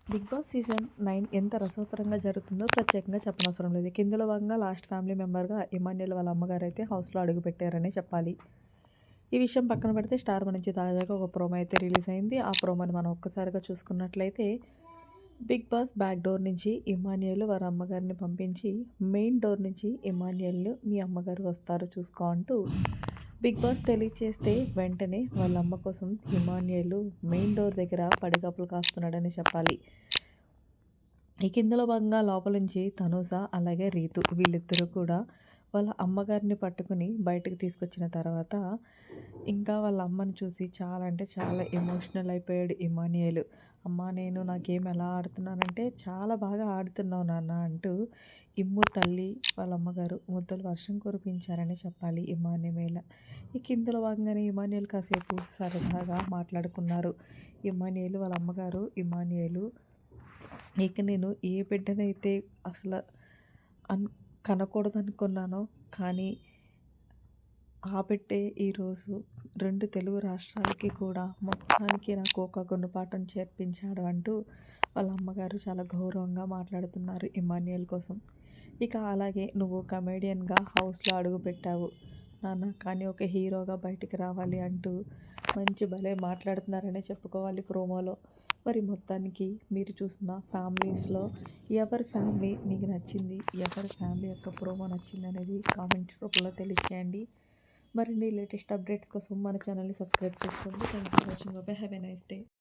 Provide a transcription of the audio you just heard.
Big boss season 9 ఎంత రసవత్తరంగా జరుగుతుందో ప్రత్యేకంగా చెప్పనవసరం లేదు. ఇందులో భాగంగా లాస్ట్ ఫ్యామిలీ మెంబర్‌గా ఇమాన్యుయల్ వాళ్ళ అమ్మగారైతే హౌస్‌లో అడుగుపెట్టారనే చెప్పాలి. ఈ విషయం పక్కన పెడితే స్టార్ మా నుంచి తాజాగా ఒక ప్రోమో అయితే రిలీజ్ అయింది. ఆ ప్రోమోని మనం ఒక్కసారిగా చూసుకున్నట్లయితే బిగ్ బాస్ బ్యాక్ డోర్ నుంచి ఇమాన్యుయల్ వారి అమ్మగారిని పంపించి మెయిన్ డోర్ నుంచి ఇమాన్యుయల్‌ను మీ అమ్మగారు వస్తారు చూసుకో అంటూ బిగ్ బాస్ తెలియచేస్తే వెంటనే వాళ్ళ అమ్మ కోసం ఇమాన్యుయల్ మెయిన్ డోర్ దగ్గర పడిగాపులు కాస్తున్నాడని చెప్పాలి. ఇక ఇందులో భాగంగా లోపల నుంచి తనూజ అలాగే రీతు వీళ్ళిద్దరూ కూడా వాళ్ళ అమ్మగారిని పట్టుకుని బయటకు తీసుకొచ్చిన తర్వాత ఇంకా వాళ్ళ అమ్మని చూసి చాలా అంటే చాలా ఎమోషనల్ అయిపోయాడు ఇమానియేలు. అమ్మ నేను నా గేమ్ ఎలా ఆడుతున్నానంటే చాలా బాగా ఆడుతున్నావు నాన్న అంటూ ఇమ్ము తల్లి వాళ్ళ అమ్మగారు ముద్దుల వర్షం కురిపించారని చెప్పాలి ఇమాన్యుయేల్. ఇక ఇందులో భాగంగానే ఇమాన్యుయేల్ కాసేపు సరదాగా మాట్లాడుకున్నారు. ఇమాన్యుయేల్ వాళ్ళ అమ్మగారు ఇమాన్యుయేలు ఇక నేను ఏ బిడ్డనైతే అసల అన్ కనకూడదనుకున్నానో, కానీ ఆ బిడ్డే ఈరోజు 2 తెలుగు రాష్ట్రాలకి కూడా మొత్తానికి నాకు ఒక గుణపాఠం చేర్పించాడు అంటూ వాళ్ళ అమ్మగారు చాలా గౌరవంగా మాట్లాడుతున్నారు ఇమాన్యుయల్ కోసం. ఇక అలాగే నువ్వు కమెడియన్‌గా హౌస్‌లో అడుగుపెట్టావు నాన్న, కానీ ఒక హీరోగా బయటికి రావాలి అంటూ మంచి భలే మాట్లాడుతున్నారనే చెప్పుకోవాలి ప్రోమోలో. మరి మొత్తానికి మీరు చూసిన ఫ్యామిలీస్‌లో ఎవరి ఫ్యామిలీ మీకు నచ్చింది? ఎవరి ఫ్యామిలీ యొక్క ప్రోమో నచ్చిందనేది కామెంట్ రూపంలో తెలియచేయండి. మరిన్ని లేటెస్ట్ అప్డేట్స్ కోసం మన ఛానల్‌ని సబ్స్క్రైబ్ చేసుకోండి. Thanks for watching. By. Have a nice day.